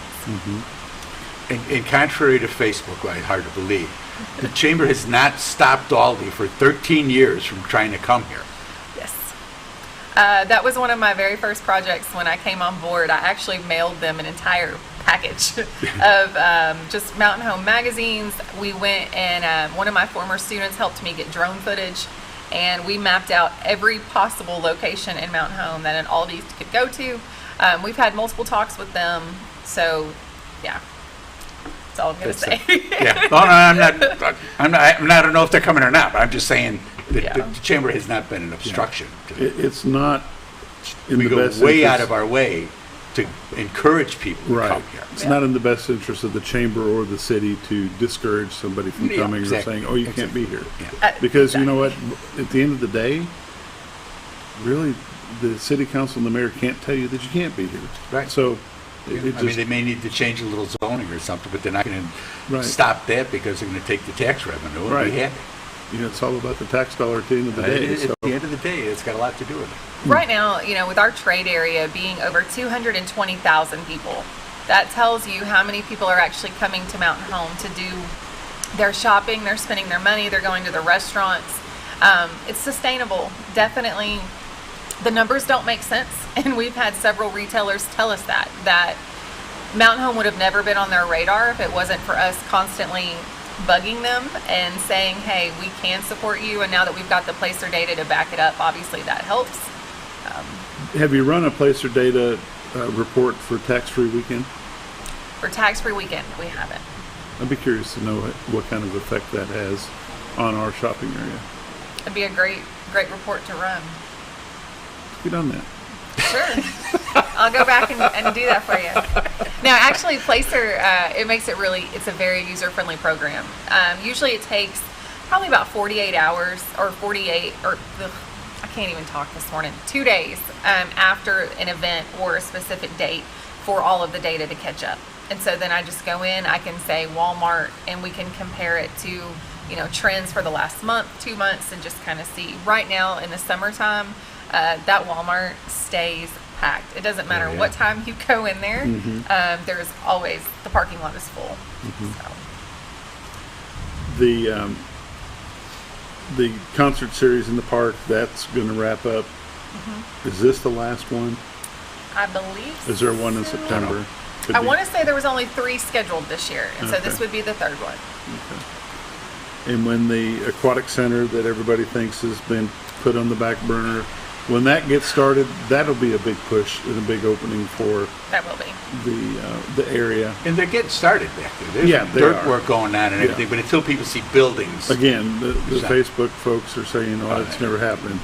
And contrary to Facebook, right, hard to believe, the Chamber has not stopped Aldi for 13 years from trying to come here. Yes. That was one of my very first projects when I came on board. I actually mailed them an entire package of just Mountain Home magazines. We went and one of my former students helped me get drone footage, and we mapped out every possible location in Mountain Home that an Aldi could go to. We've had multiple talks with them, so yeah, that's all I'm going to say. Yeah, no, I'm not. I don't know if they're coming or not, but I'm just saying that the Chamber has not been an obstruction. It's not. We go way out of our way to encourage people to come here. It's not in the best interest of the Chamber or the city to discourage somebody from coming or saying, "Oh, you can't be here," because you know what? At the end of the day, really, the city council and the mayor can't tell you that you can't be here. Right. So. I mean, they may need to change a little zoning or something, but they're not going to stop that because they're going to take the tax revenue and be happy. You know, it's all about the tax dollar at the end of the day. At the end of the day, it's got a lot to do with it. Right now, you know, with our trade area being over 220,000 people, that tells you how many people are actually coming to Mountain Home to do their shopping, they're spending their money, they're going to the restaurants. It's sustainable, definitely. The numbers don't make sense, and we've had several retailers tell us that Mountain Home would have never been on their radar if it wasn't for us constantly bugging them and saying, hey, we can support you, and now that we've got the placer data to back it up, obviously that helps. Have you run a placer data report for tax-free weekend? For tax-free weekend, we haven't. I'd be curious to know what kind of effect that has on our shopping area. It'd be a great report to run. Get on that. Sure. I'll go back and do that for you. Now, actually, Placer, it makes it really, it's a very user-friendly program. Usually it takes probably about 48 hours or 48, or I can't even talk this morning, 2 days after an event or a specific date for all of the data to catch up. And so then I just go in, I can say Walmart, and we can compare it to, you know, trends for the last month, 2 months, and just kind of see. Right now in the summertime, that Walmart stays packed. It doesn't matter what time you go in there. There's always, the parking lot is full. So. The concert series in the park, that's going to wrap up. Is this the last one? I believe so. Is there one in September? I want to say there was only 3 scheduled this year, and so this would be the 3rd one. And when the aquatic center that everybody thinks has been put on the back burner, when that gets started, that'll be a big push and a big opening for that will be the area. And they're getting started back there. There's dirt work going on and everything, but until people see buildings. Again, the Facebook folks are saying, "Oh, it's never happening."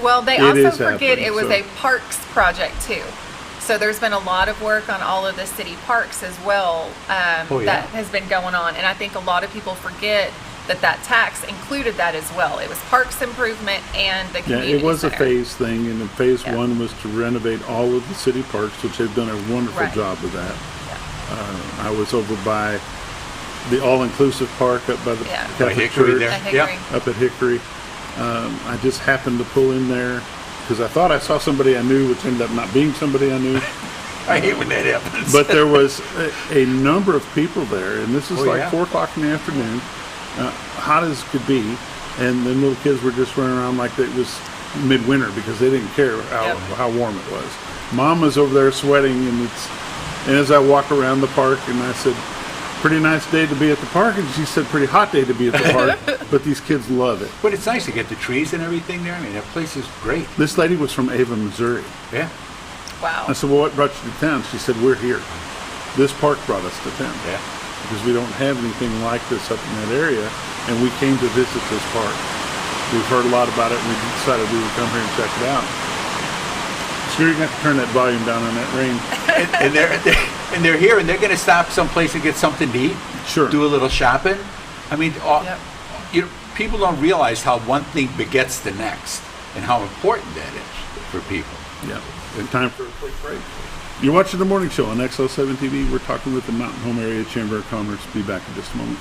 Well, they also forget it was a parks project too. So there's been a lot of work on all of the city parks as well that has been going on, and I think a lot of people forget that tax included that as well. It was parks improvement and the community it was center. A phase thing, and phase 1 was to renovate all of the city parks, which they've done a wonderful job with that. I was over by the all-inclusive park up by the Catholic Hickory Church, there. up at Hickory. I just happened to pull in there because I thought I saw somebody I knew, which ended up not being somebody I knew. I hate when that happens. But there was a number of people there, and this is 4 o'clock in the afternoon. Hot as could be, and then little kids were just running around like it was midwinter because they didn't care how warm it was. Mom was over there sweating, and as I walk around the park, and I said, "Pretty nice day to be at the park," and she said, "Pretty hot day to be at the park," but these kids love it. But it's nice to get the trees and everything there. I mean, that place is great. This lady was from Ava, Missouri. Yeah. Wow. I said, well, what brought you to town? She said, we're here. This park brought us to town. Yeah. Because we don't have anything like this up in that area, and we came to visit this park. We've heard a lot about it, and we decided we would come here and check it out. So you're going to have to turn that volume down on that rain. and they're here, and they're going to stop someplace and get something to eat. Sure. Do a little shopping. I mean, you know, people don't realize how one thing begets the next, and how important that is for people. Yeah. And time for a quick break. You're watching the morning show on XL7-TV. We're talking with the Mountain Home Area Chamber of Commerce. Be back in just a moment.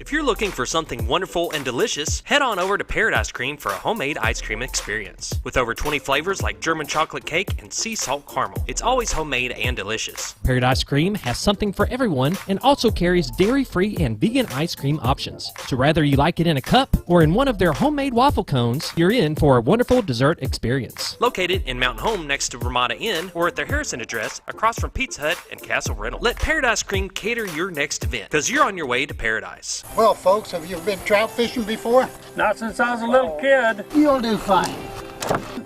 If you're looking for something wonderful and delicious, head on over to Paradise Cream for a homemade ice cream experience. With over 20 flavors like German chocolate cake and sea salt caramel, it's always homemade and delicious. Paradise Cream has something for everyone and also carries dairy-free and vegan ice cream options. So whether you like it in a cup or in one of their homemade waffle cones, you're in for a wonderful dessert experience. Located in Mountain Home next to Ramada Inn or at their Harrison address across from Pizza Hut and Castle Rental. Let Paradise Cream cater your next event, because you're on your way to paradise. Well, folks, have you been trout fishing before? Not since I was a little kid. You'll do fine.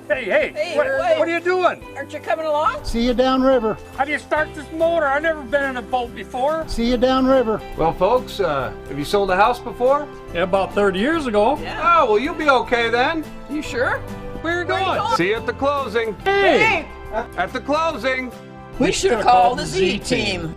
Hey, what are you doing? Aren't you coming along? See you downriver. How do you start this motor? I've never been in a boat before. See you downriver. Well, folks, have you sold a house before? Yeah, about 30 years ago. Yeah. Oh, well, you'll be okay then. You sure? Where are you going? See you at the closing. Hey! At the closing. We should call the Z-Team.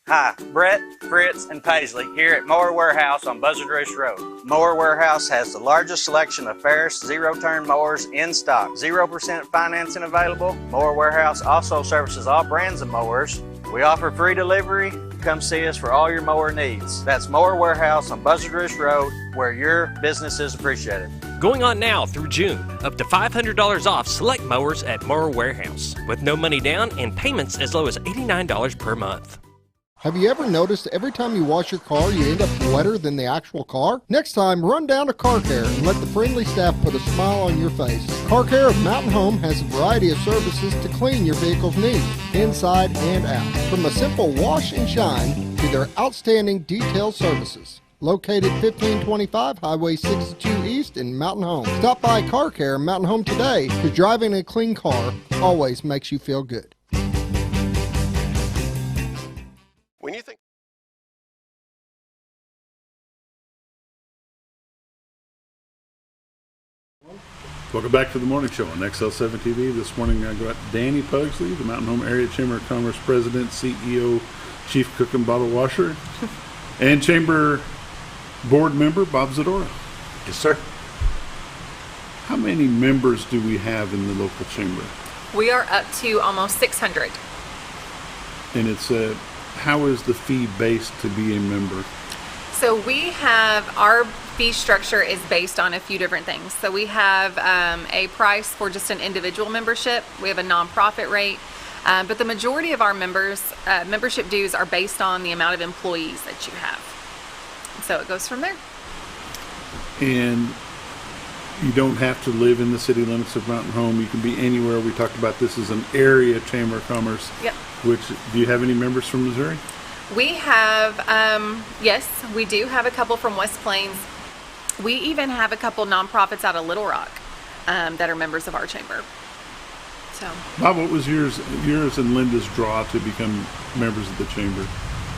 Hi, Brett, Fritz, and Paisley here at Mower Warehouse on Buzzard Roost Road. Mower Warehouse has the largest selection of Ferris zero-turn mowers in stock. 0% financing available. Mower Warehouse also services all brands of mowers. We offer free delivery. Come see us for all your mower needs. That's Mower Warehouse on Buzzard Roost Road, where your business is appreciated. Going on now through June, up to $500 off select mowers at Mower Warehouse, with no money down and payments as low as $89 per month. Have you ever noticed every time you wash your car, you end up wetter than the actual car? Next time, run down to Car Care and let the friendly staff put a smile on your face. Car Care of Mountain Home has a variety of services to clean your vehicle's needs, inside and out. From a simple wash and shine to their outstanding detail services. Located 1525 Highway 62 East in Mountain Home. Stop by Car Care Mountain Home today, because driving a clean car always makes you feel good. When you think Welcome back to the morning show on XL7-TV. This morning I got Dani Pugsley, the Mountain Home Area Chamber of Commerce President, CEO, Chief Cook and Bottle Washer, and Chamber Board Member Bob Zadora. Yes, sir. How many members do we have in the local chamber? We are up to almost 600. And it's how is the fee based to be a member? So we have, our fee structure is based on a few different things. So we have a price for just an individual membership. We have a nonprofit rate. But the majority of our members, membership dues are based on the amount of employees that you have. So it goes from there. And you don't have to live in the city limits of Mountain Home. You can be anywhere. We talked about this as an area chamber of commerce. Yep. Which, do you have any members from Missouri? We have, yes, we do have a couple from West Plains. We even have a couple nonprofits out of Little Rock that are members of our chamber. So, Bob, what was yours and Linda's draw to become members of the chamber?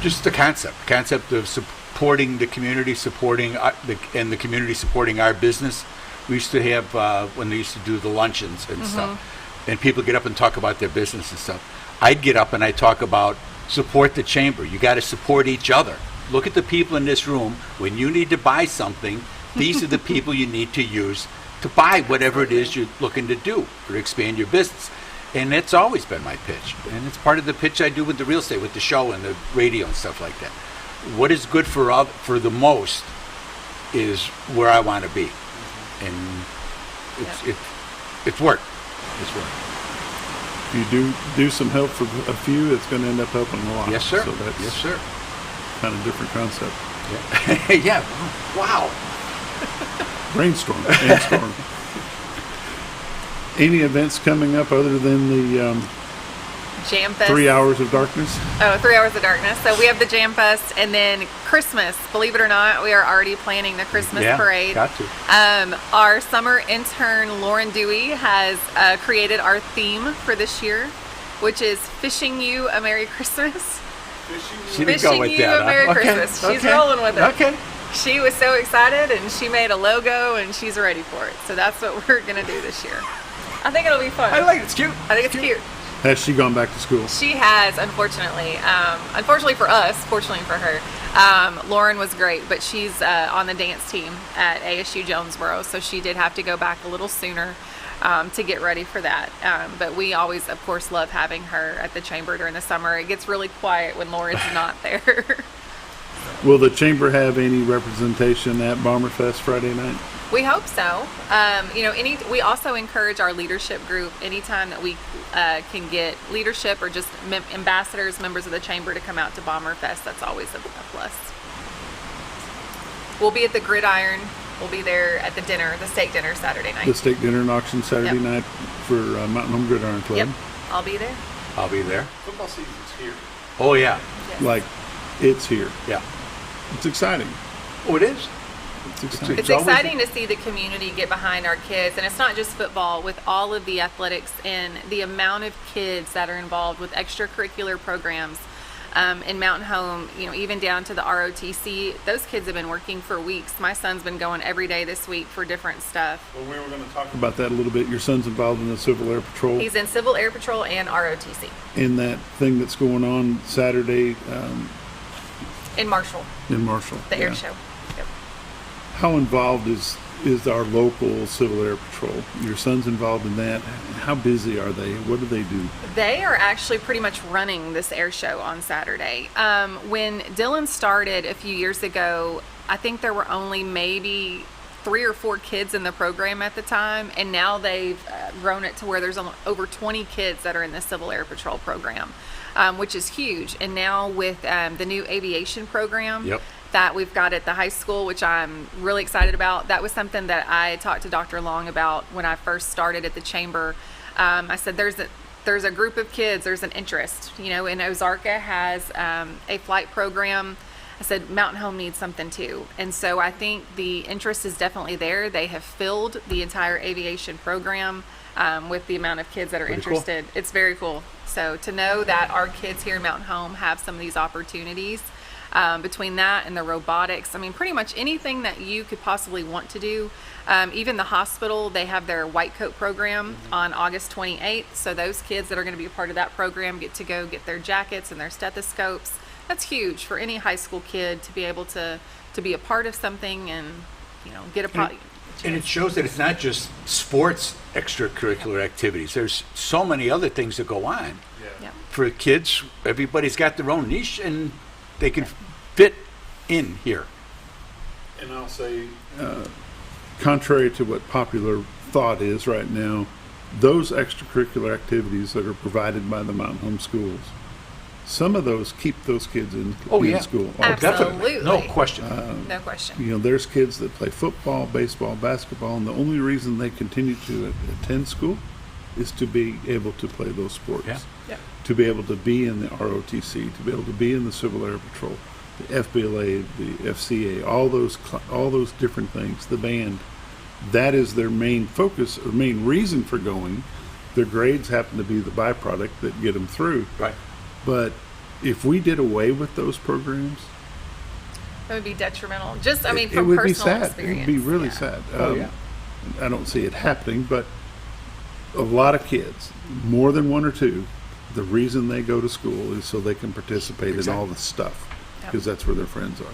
Just the concept of supporting the community, supporting the community supporting our business. We used to have when they used to do the luncheons and stuff, and people get up and talk about their business and stuff. I'd get up and I'd talk about support the chamber. You got to support each other. Look at the people in this room. When you need to buy something, these are the people you need to use to buy whatever it is you're looking to do or expand your business. And it's always been my pitch. And it's part of the pitch I do with the real estate, with the show and the radio and stuff like that. What is good for the most is where I want to be. And it's work. It's work. If you do some help for a few, it's going to end up helping a lot. Yes, sir. So that's yes, sir. Kind of different concept. Yeah. Yeah. Wow. Brainstorm and storm. Any events coming up other than Jam Fest. 3 hours of darkness. Oh, 3 hours of darkness. So we have the Jam Fest, and then Christmas. Believe it or not, we are already planning the Christmas parade. Got to. Our summer intern, Lauren Dewey, has created our theme for this year, which is Fishing You a Merry Christmas. She didn't go with You that, a Merry huh? Christmas. She's Okay. rolling with it. Okay. She was so excited, and she made a logo, and she's ready for it. So that's what we're going to do this year. I think it'll be fun. I like it. It's cute. I think it's cute. Has she gone back to school? She has, unfortunately. Unfortunately for us, fortunately for her. Lauren was great, but she's on the dance team at ASU Jonesboro, so she did have to go back a little sooner to get ready for that. But we always, of course, love having her at the chamber during the summer. It gets really quiet when Lauren's not there. Will the chamber have any representation at Bomberfest Friday night? We hope so. We also encourage our leadership group anytime that we can get leadership or just ambassadors, members of the chamber to come out to Bomberfest. That's always a plus. We'll be at the Gridiron. We'll be there at the dinner, the steak dinner Saturday night. The steak dinner and auction Saturday night for Mountain Home Gridiron Club. Yep, I'll be there. I'll be there. Football season's here. Oh, yeah. Yes. Like, it's here. Yeah. It's exciting. Oh, it is. It's exciting. It's exciting to see the community get behind our kids, and it's not just football. With all of the athletics and the amount of kids that are involved with extracurricular programs in Mountain Home, even down to the ROTC, those kids have been working for weeks. My son's been going every day this week for different stuff. Well, we were going to talk about that a little bit. Your son's involved in the Civil Air Patrol. He's in Civil Air Patrol and ROTC. In that thing that's going on Saturday In Marshall. in Marshall. The air show. Yep. How involved is our local Civil Air Patrol? Your son's involved in that. How busy are they? What do they do? They are actually pretty much running this air show on Saturday. When Dylan started a few years ago, I think there were only maybe 3 or 4 kids in the program at the time, and now they've grown it to where there's over 20 kids that are in the Civil Air Patrol program, which is huge. And now with the new aviation program that we've got at the high school, which I'm really excited about, that was something that I talked to Dr. Long about when I first started at the chamber. I said there's a group of kids, there's an interest, and Ozarka has a flight program. I said Mountain Home needs something too, and so I think the interest is definitely there. They have filled the entire aviation program with the amount of kids that are interested. Cool. It's very cool. So to know that our kids here in Mountain Home have some of these opportunities, between that and the robotics, pretty much anything that you could possibly want to do. Even the hospital, they have their white coat program on August 28th. So those kids that are going to be a part of that program get to go get their jackets and their stethoscopes. That's huge for any high school kid to be able to be a part of something and get a product. And it shows that it's not just sports extracurricular activities. There's so many other things that go on. Yeah. For kids, everybody's got their own niche and they can fit in here. And I'll say, contrary to what popular thought is right now, those extracurricular activities that are provided by the Mountain Home schools, some of those keep those kids in school. Absolutely. No question. No question. There's kids that play football, baseball, basketball, and the only reason they continue to attend school is to be able to play those sports. Yeah. To be able to be in the ROTC, to be able to be in the Civil Air Patrol, the FBLA, the FCA, all those different things, the band. That is their main focus or main reason for going. Their grades happen to be the byproduct that get them through. Right. But if we did away with those programs, It would be detrimental. Just, from it would personal be sad. experience. It would be really sad. I don't see it happening, but a lot of kids, more than 1 or 2, the reason they go to school is so they can participate in all the stuff, because that's where their friends are.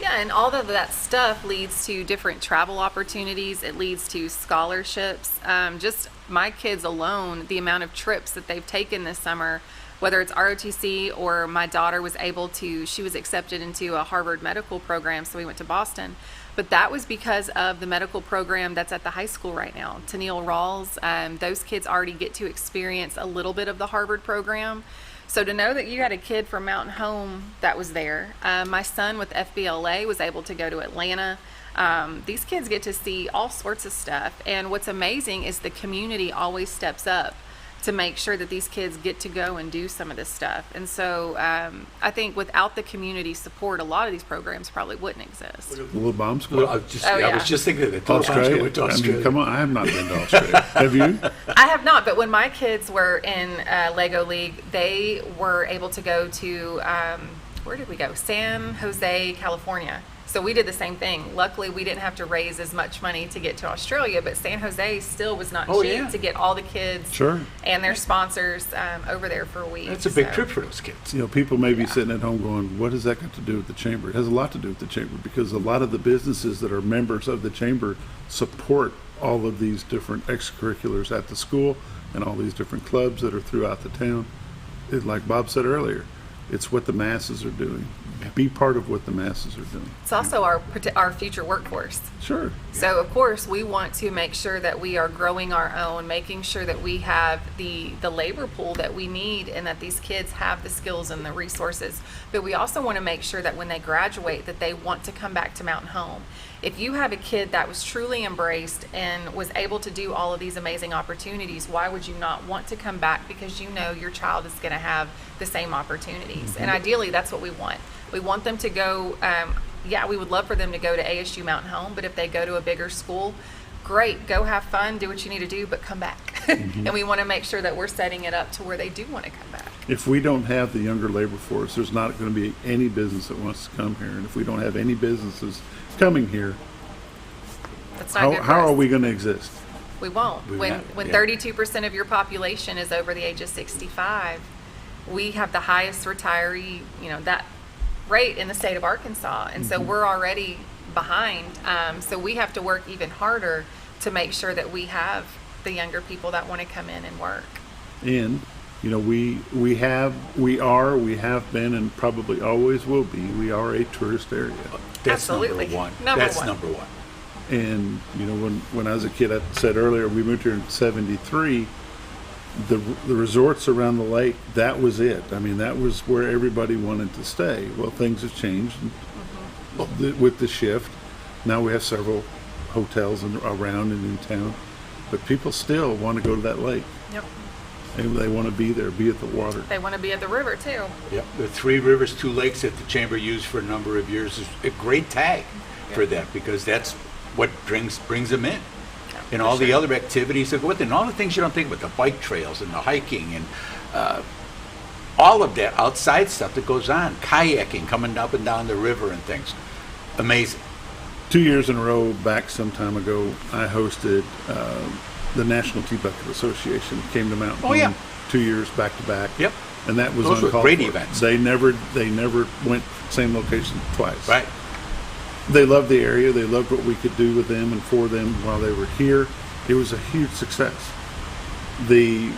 Yeah, and all of that stuff leads to different travel opportunities. It leads to scholarships. Just my kids alone, the amount of trips that they've taken this summer, whether it's ROTC or my daughter she was accepted into a Harvard medical program, so we went to Boston. But that was because of the medical program that's at the high school right now. Tennille Rawls, those kids already get to experience a little bit of the Harvard program. So to know that you had a kid from Mountain Home that was there. My son with FBLA was able to go to Atlanta. These kids get to see all sorts of stuff. And what's amazing is the community always steps up to make sure that these kids get to go and do some of this stuff. And so I think without the community support, a lot of these programs probably wouldn't exist. Little bomb school. Well, I was just thinking that Australia. went to Australia. I mean, come on, I have not been to Australia. Have you? I have not, but when my kids were in Lego League, they were able to go to, where did we go? San Jose, California. So we did the same thing. Luckily, we didn't have to raise as much money to get to Australia, but San Jose still was not cheap to get all the kids and their sponsors over there for a week. That's a big trip for those kids. You know, people may be sitting at home going, what has that got to do with the chamber? It has a lot to do with the chamber, because a lot of the businesses that are members of the chamber support all of these different extracurriculars at the school and all these different clubs that are throughout the town. Like Bob said earlier, it's what the masses are doing. Be part of what the masses are doing. It's also our future workforce. Sure. So of course we want to make sure that we are growing our own, making sure that we have the labor pool that we need and that these kids have the skills and the resources. But we also want to make sure that when they graduate that they want to come back to Mountain Home. If you have a kid that was truly embraced and was able to do all of these amazing opportunities, why would you not want to come back? Because you know your child is going to have the same opportunities. And ideally that's what we want. We want them to go, we would love for them to go to ASU Mountain Home, but if they go to a bigger school, great, go have fun, do what you need to do, but come back. And we want to make sure that we're setting it up to where they do want to come back. If we don't have the younger labor force, there's not going to be any business that wants to come here. And if we don't have any businesses coming here, That's not good for how us. are we going to exist? We won't. We When 32% of your population is over the age of 65, we have the highest retiree, that rate in the state of Arkansas. And so we're already behind. So we have to work even harder to make sure that we have the younger people that want to come in and work. And, we have been, and probably always will be, we are a tourist area. That's Absolutely. number one. Number That's one. number one. And, when I was a kid, I said earlier, we moved here in 73. The resorts around the lake, that was it. I mean, that was where everybody wanted to stay. Well, things have changed with the shift. Now we have several hotels around and in town, but people still want to go to that lake. Yep. And they want to be there, be at the water. They want to be at the river too. Yep. The 3 rivers, 2 lakes that the chamber used for a number of years is a great tag for that, because that's what brings them in. And all the other activities that go with it, and all the things you don't think about, the bike trails and the hiking and all of that outside stuff that goes on, kayaking, coming up and down the river and things. Amazing. 2 years in a row back some time ago, I hosted the National Tea Bucket Association. Came to Mountain Home 2 years back to back. Yep. And that was Those were uncalled great for. events. They never went same location twice. Right. They loved the area. They loved what we could do with them and for them while they were here. It was a huge success. The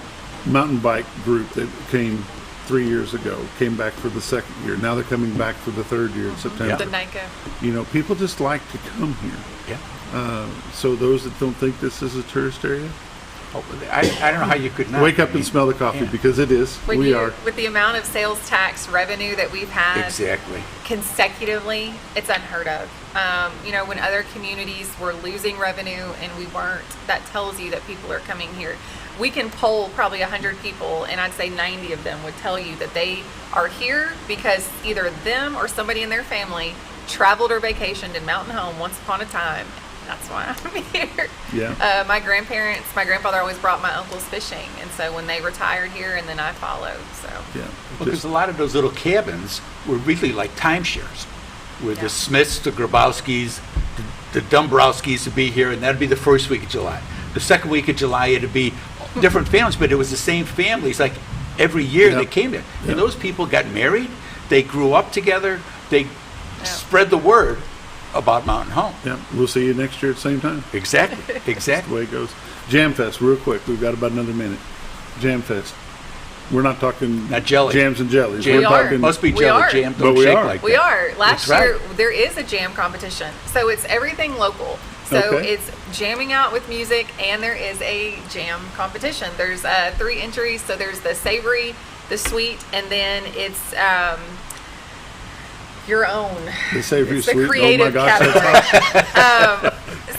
mountain bike group that came 3 years ago came back for the second year. Now they're coming back for the third year in September. The NICA. People just like to come here. Yeah. So those that don't think this is a tourist area, I don't know how you could not. wake up and smell the coffee, because it is. We are. With the amount of sales tax revenue that we've had Exactly. consecutively, it's unheard of. When other communities were losing revenue and we weren't, that tells you that people are coming here. We can poll probably 100 people, and I'd say 90 of them would tell you that they are here because either them or somebody in their family traveled or vacationed in Mountain Home once upon a time. That's why I'm here. Yeah. My grandfather always brought my uncles fishing, and so when they retired here, and then I followed. So yeah, because a lot of those little cabins were really like timeshares, where the Smiths, the Grabowskis, the Dombrowskis would be here, and that'd be the first week of July. The second week of July, it'd be different families, but it was the same families. Like every year they came there, and those people got married. They grew up together. They spread the word about Mountain Home. Yeah, we'll see you next year at the same time. Exactly. That's the way it goes. Jam Fest, real quick. We've got about another minute. Jam Fest. We're not talking not jelly. Jams and jellies. We're talking must be jelly. Jam don't shake like that. We are. Last year there is a jam competition, so it's everything local. So it's jamming out with music, and there is a jam competition. There's 3 entries. So there's the savory, the sweet, and then it's your own. The savory, it's the sweet. creative category.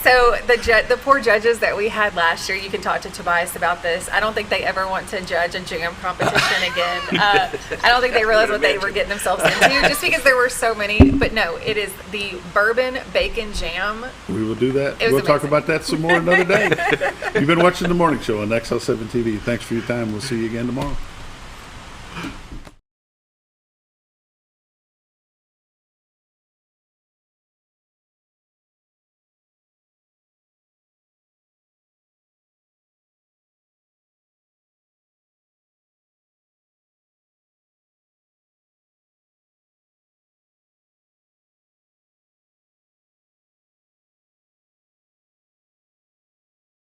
So the poor judges that we had last year, you can talk to Tobias about this. I don't think they ever want to judge a jam competition again. I don't think they realized what they were getting themselves into, just because there were so many. But no, it is the bourbon bacon jam. We will do that. It was We'll talk amazing. about that some more another day. You've been watching The Morning Show on XL7-TV. Thanks for your time. We'll see you again tomorrow.